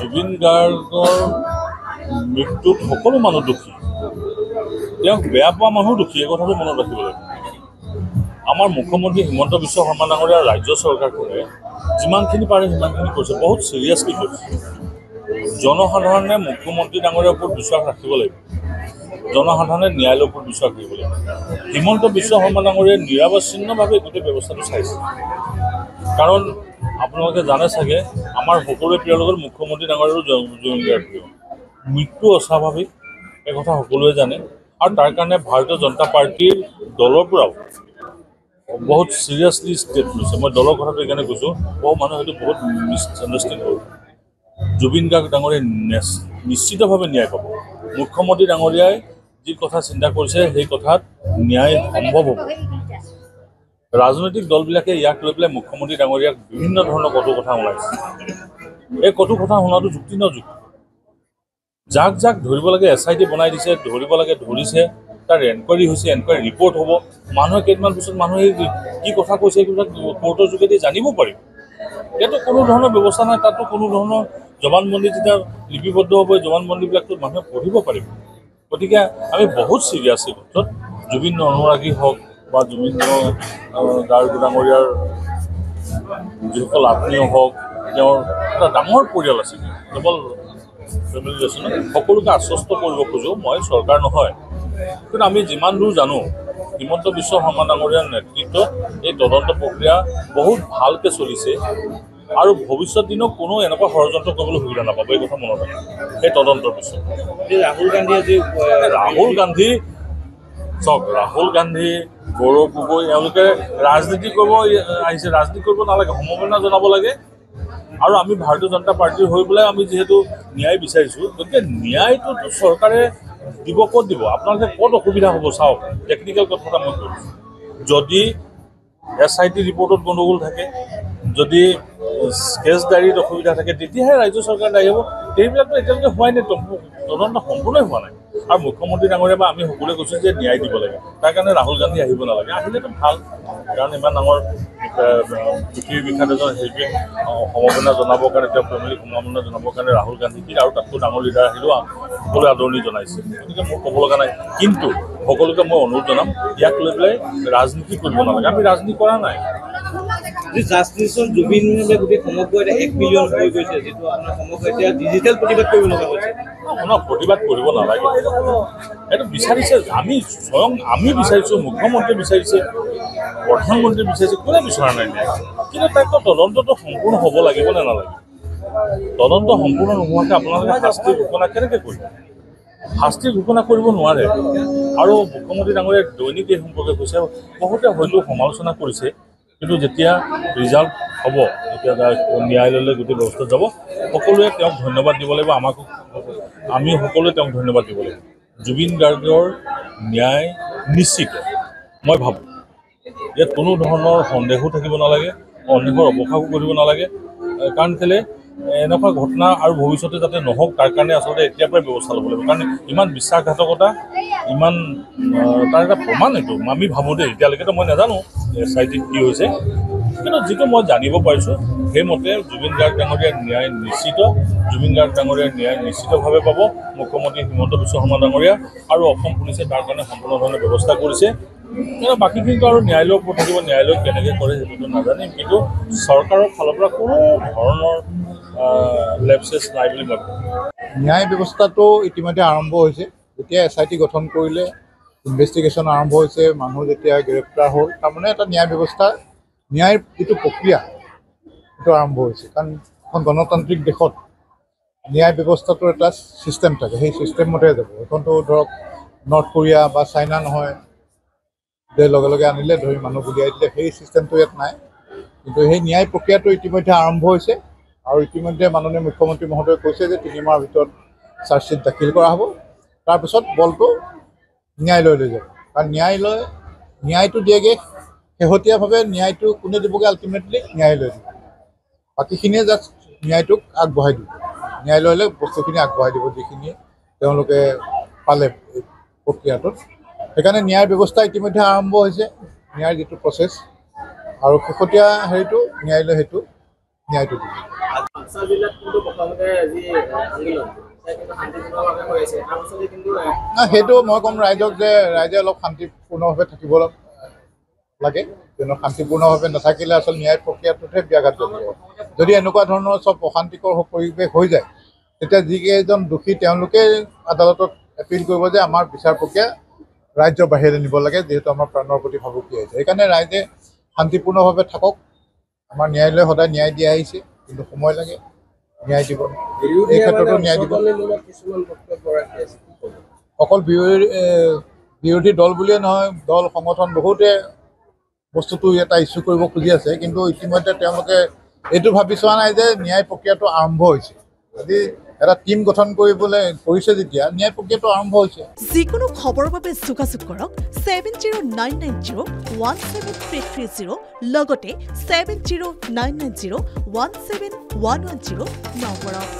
জুবিন গাৰ্গৰ মৃত্যুত সকলো মানুহ দুখী, তেওঁক বেয়া পোৱা মানুহ দুখী, এই কথাটো মনত ৰাখিব লাগিব। আমাৰ মুখ্যমন্ত্ৰী হিমন্ত বিশ্ব শৰ্মা ডাঙৰীয়া ৰাজ্য চৰকাৰখনে যিমানখিনি পাৰে সিমানখিনি কৰিছে, বহুত চিৰিয়াছলি কৰিছে। জনসাধাৰণে মুখ্যমন্ত্ৰী ডাঙৰীয়াৰ ওপৰত বিশ্বাস ৰাখিব লাগিব, জনসাধাৰণে ন্যায়ালয়ৰ ওপৰত বিশ্বাস ৰাখিব লাগিব। হিমন্ত বিশ্ব শৰ্মা ডাঙৰীয়াই নিৰৱচ্ছিন্নভাৱে গোটেই ব্যৱস্থাটো চাইছে। কাৰণ আপোনালোকে জানে চাগে, আমাৰ সকলোৰে প্ৰিয় লগত মুখ্যমন্ত্ৰী ডাঙৰীয়াৰো জুবিন গাৰ্গ প্ৰিয়। মৃত্যু অস্বাভাৱিক, এই কথা সকলোৱে জানে। আৰু তাৰ কাৰণে ভাৰতীয় জনতা পাৰ্টীৰ দলৰ পৰাও বহুত চিৰিয়াছলি ষ্টেপ লৈছে। মই দলৰ কথাটো এইকাৰণে কৈছোঁ, বহু মানুহে হয়তো বহুত মিছআণ্ডাৰষ্টেণ্ড কৰিব। জুবিন গাৰ্গ ডাঙৰীয়াই নিশ্চিতভাৱে ন্যায় পাব। মুখ্যমন্ত্ৰী ডাঙৰীয়াই যি কথা চিন্তা কৰিছে সেই কথাত ন্যায় সম্ভৱ হ'ব। ৰাজনৈতিক দলবিলাকে ইয়াক লৈ পেলাই মুখ্যমন্ত্ৰী ডাঙৰীয়াক বিভিন্ন ধৰণৰ কটু কথা শুনাইছে। এই কটু কথা শুনাটো যুক্তি নযুক্তি। যাক যাক ধৰিব লাগে SIT বনাই দিছে, ধৰিব লাগে ধৰিছে, তাৰ এনকুৱাৰী হৈছে, এনকুৱাৰী ৰিপৰ্ট হ'ব। মানুহে কেইদিনমান পিছত মানুহে কি কথা কৈছে সেইবিলাক কোৰ্টৰ যোগেদি জানিব পাৰিব। ইয়াতো কোনো ধৰণৰ ব্যৱস্থা নাই, তাতো কোনো ধৰণৰ জবানবন্দী যেতিয়া লিপিবদ্ধ হ'ব, জবানবন্দীবিলাকতো মানুহে পঢ়িব পাৰিব। গতিকে আমি বহুত চিৰিয়াছ এই ক্ষেত্ৰত। জুবিন অনুৰাগী হওক বা জুবিন গাৰ্গ ডাঙৰীয়াৰ যিসকল আত্মীয় হওক, তেওঁৰ এটা ডাঙৰ পৰিয়াল আছে, কেৱল ফেমিলি আছে ন, সকলোকে আশ্বস্ত কৰিব খোজোঁ, মই চৰকাৰ নহয়। কিন্তু আমি যিমান দূৰ জানো, হিমন্ত বিশ্ব শৰ্মা ডাঙৰীয়াৰ নেতৃত্বত এই তদন্ত প্ৰক্ৰিয়া বহুত ভালকৈ চলিছে। আৰু ভৱিষ্যত দিনত কোনো এনেকুৱা ষড়যন্ত্ৰ কৰিবলৈ সুবিধা নাপাব, এই কথা মনত ৰাখিব। এই তদন্তৰ পিছত ৰাহুল গান্ধী, গৌৰৱ গগৈ এওঁলোকে ৰাজনীতি কৰিব আহিছে, ৰাজনীতি কৰিব নালাগে, সমবেদনা জনাব লাগে। আৰু আমি ভাৰতীয় জনতা পাৰ্টীৰ হৈ পেলাই আমি যিহেতু ন্যায় বিচাৰিছোঁ, গতিকে ন্যায়টোতো চৰকাৰে দিব, ক'ত দিব? আপোনালোকে ক'ত অসুবিধা হ'ব চাওক, টেকনিকেল কথা এটা মই কৈছোঁ। যদি SIT ৰিপৰ্টত গণ্ডগোল থাকে, যদি কেছ ডায়েৰীত অসুবিধা থাকে, তেতিয়াহে ৰাজ্য চৰকাৰ দায়ী হ'ব। সেইবিলাকতো এতিয়ালৈকে হোৱাই নাই, তদন্ত সম্পূৰ্ণই হোৱা নাই। আৰু মুখ্যমন্ত্ৰী ডাঙৰীয়া বা আমি সকলোৱে কৈছোঁ যে ন্যায় দিব লাগে। তাৰ কাৰণে ৰাহুল গান্ধী আহিব নালাগে, আহিলেতো ভাল। কাৰণ ইমান ডাঙৰ পৃথিৱীৰ বিখ্যাত এজন শিল্পীক সমবেদনা জনাবৰ কাৰণে, তেওঁ ফেমিলিক সমবেদনা জনাবৰ কাৰণে ৰাহুল গান্ধী কি আৰু তাতকৈ ডাঙৰ লিডাৰ আহিলেও সকলোৱে আদৰণি জনাইছে। গতিকে মোৰ ক'ব লগা নাই, কিন্তু সকলোকে মই অনুৰোধ জনাম, ইয়াক লৈ পেলাই ৰাজনীতি কৰিব নালাগে। আমি ৰাজনীতি কৰা নাই। জাষ্টিছৰ জুবিনলৈ গোটেই সমগ্ৰ এতিয়া 1 মিলিয়ন হৈ গৈছে, যিটো আপোনাৰ সমগ্ৰ এতিয়া ডিজিটেল প্ৰতিবাদ কৰিব লগা হৈছে। প্ৰতিবাদ কৰিব নালাগে, এইটো বিচাৰিছে। আমি বিচাৰিছোঁ, মুখ্যমন্ত্ৰী বিচাৰিছে, প্ৰধানমন্ত্ৰী বিচাৰিছে, কোনে বিচৰা নাই। কিন্তু তাইতো তদন্তটো সম্পূৰ্ণ হ'ব লাগিব নে নালাগে? তদন্ত সম্পূৰ্ণ নোহোৱাকৈ আপোনালোকে শাস্তি ঘোষণা কেনেকৈ কৰিব? শাস্তি ঘোষণা কৰিব নোৱাৰে। আৰু মুখ্যমন্ত্ৰী ডাঙৰীয়াই দৈনিক এই সম্পৰ্কে কৈছে, বহুতে হয়তো সমালোচনা কৰিছে, কিন্তু যেতিয়া ৰিজাল্ট হ'ব, যেতিয়া ন্যায়ালয়লৈ গোটেই ব্যৱস্থা যাব, সকলোৱে তেওঁক ধন্যবাদ দিব লাগিব। আমি সকলোৱে তেওঁক ধন্যবাদ দিব লাগিব। জুবিন গাৰ্গৰ ন্যায় নিশ্চিত, মই ভাবোঁ। ইয়াত কোনো ধৰণৰ সন্দেহো থাকিব নালাগে, সন্দেহৰ অৱকাশো কৰিব নালাগে। কাৰণ কেলৈ এনেকুৱা ঘটনা আৰু ভৱিষ্যতে যাতে নহওক, তাৰ কাৰণে আচলতে এতিয়াৰ পৰাই ব্যৱস্থা ল'ব লাগিব। কাৰণ ইমান বিশ্বাসঘাতকতা, ইমান তাৰ এটা প্ৰমাণ এইটো আমি ভাবোঁ দেই। এতিয়ালৈকেতো মই নাজানো SIT কি হৈছে, কিন্তু যিটো মই জানিব পাৰিছোঁ সেইমতে জুবিন গাৰ্গ ডাঙৰীয়াৰ ন্যায় নিশ্চিত। জুবিন গাৰ্গ ডাঙৰীয়াৰ ন্যায় নিশ্চিতভাৱে পাব মুখ্যমন্ত্ৰী হিমন্ত বিশ্ব শৰ্মা ডাঙৰীয়া। আৰু অসম পুলিচে তাৰ কাৰণে সম্পূৰ্ণ ধৰণে ব্যৱস্থা কৰিছে। কিন্তু বাকীখিনিতো আৰু ন্যায়ালয়ৰ ওপৰত থাকিব, ন্যায়ালয় কেনেকৈ কৰে সেইটোতো নাজানিম। কিন্তু চৰকাৰৰ ফালৰ পৰা কোনো ধৰণৰ লেপচেছ নাই বুলি মই ভাবোঁ। ন্যায় ব্যৱস্থাটো ইতিমধ্যে আৰম্ভ হৈছে। যেতিয়া SIT গঠন কৰিলে, ইনভেষ্টিগেশ্যন আৰম্ভ হৈছে, মানুহ যেতিয়া গ্ৰেপ্তাৰ হ'ল, তাৰমানে এটা ন্যায় ব্যৱস্থা, ন্যায়ৰ যিটো প্ৰক্ৰিয়া সেইটো আৰম্ভ হৈছে। কাৰণ এখন গণতান্ত্ৰিক দেশত ন্যায় ব্যৱস্থাটোৰ এটা ছিষ্টেম থাকে, সেই ছিষ্টেমমতে যাব। এখনতো ধৰক নৰ্থ কোৰিয়া বা চাইনা নহয় যে লগে লগে আনিলে ধৰি মানুহ গুলিয়াই দিলে, সেই ছিষ্টেমটো ইয়াত নাই। কিন্তু সেই ন্যায় প্ৰক্ৰিয়াটো ইতিমধ্যে আৰম্ভ হৈছে। আৰু ইতিমধ্যে মাননীয় মুখ্যমন্ত্ৰী মহোদয়ে কৈছে যে 3 মাহৰ ভিতৰত চাৰ্জশ্বিট দাখিল কৰা হ'ব। তাৰপিছত বলটো ন্যায়ালয়লৈ যাব। কাৰণ ন্যায়টো দিয়েগৈ, শেহতীয়াভাৱে ন্যায়টো কোনে দিবগৈ? আল্টিমেটলি ন্যায়ালয় দিব। বাকীখিনিয়ে জাষ্ট ন্যায়টোক আগবঢ়াই দিব, ন্যায়ালয়লৈ বস্তুখিনি আগবঢ়াই দিব, যিখিনি তেওঁলোকে পালে এই প্ৰক্ৰিয়াটোত। সেইকাৰণে ন্যায় ব্যৱস্থা ইতিমধ্যে আৰম্ভ হৈছে, ন্যায়ৰ যিটো প্ৰচেছ। আৰু শেহতীয়া হেৰিটো ন্যায়ালয় সেইটো ন্যায়টো দিব। বাক্সা জিলাত কিন্তু প্ৰথমতে যি আন্দোলন কিন্তু শান্তিপূৰ্ণভাৱে হৈ আছে তাৰ পাছতে কিন্তু সেইটো মই ক'ম ৰাইজক যে ৰাইজে অলপ শান্তিপূৰ্ণভাৱে থাকিব লাগে, কিয়নো শান্তিপূৰ্ণভাৱে নাথাকিলে আচলতে ন্যায় প্ৰক্ৰিয়াটোতহে ব্যাঘাত জন্মিব। যদি এনেকুৱা ধৰণৰ চব অশান্তিকৰ পৰিৱেশ হৈ যায়, তেতিয়া যিকেইজন দোষী তেওঁলোকে আদালতত এপিল কৰিব যে আমাৰ বিচাৰ প্ৰক্ৰিয়া ৰাজ্যৰ বাহিৰে নিব লাগে, যিহেতু আমাৰ প্ৰাণৰ প্ৰতি ভাবুকি আহিছে। সেইকাৰণে ৰাইজে শান্তিপূৰ্ণভাৱে থাকক। আমাৰ ন্যায়ালয়ে সদায় ন্যায় দি আহিছে, কিন্তু সময় লাগে ন্যায় দিব। এই ক্ষেত্ৰতো ন্যায় দিব। অকল বিৰোধী দল বুলিয়ে নহয়, দল সংগঠন বহুতে বস্তুটো এটা ইছ্যু কৰিব খুজি আছে, কিন্তু ইতিমধ্যে তেওঁলোকে এইটো ভাবি চোৱা নাই যে ন্যায় প্ৰক্ৰিয়াটো আৰম্ভ হৈছে। আজি এটা টিম গঠন কৰিবলৈ কৰিছে যেতিয়া ন্যায় প্ৰক্ৰিয়াটো আৰম্ভ হৈছে। যিকোনো খবৰৰ বাবে যোগাযোগ কৰক 7099017330 লগতে 7099017110 নম্বৰত।